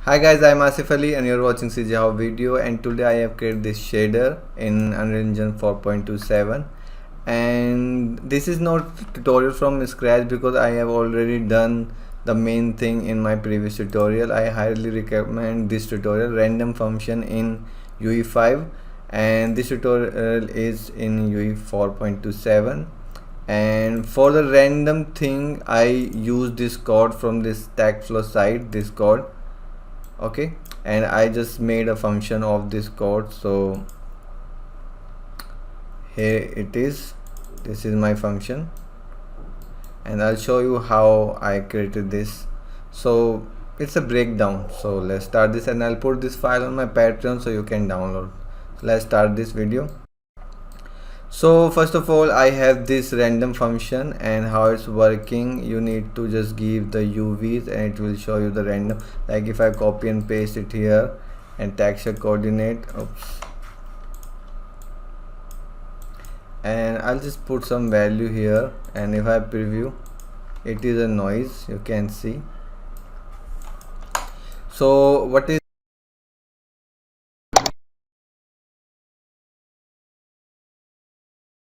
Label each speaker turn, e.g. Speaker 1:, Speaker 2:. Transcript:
Speaker 1: Hi guys, I'm Asif Ali and you're watching CGHOW video, and today I have created this shader in Unreal Engine 4.27, and this is not tutorial from scratch because I have already done the main thing in my previous tutorial. I highly recommend this tutorial, random function in UE5, and this tutorial is in UE4.27. And for the random thing I use this code from this TagFlow site, this code. Okay, and I just made a function of this code, so here it is. This is my function and I'll show you how I created this. So it's a breakdown, so let's start this, and I'll put this file on my Patreon so you can download. So let's start this video. So first of all, I have this random function, and how it's working, you need to just give the UVs and it will show you the random. Like if I copy and paste it here and texture coordinate, and I'll just put some value here, and if I preview, it is a noise, you can see. So what is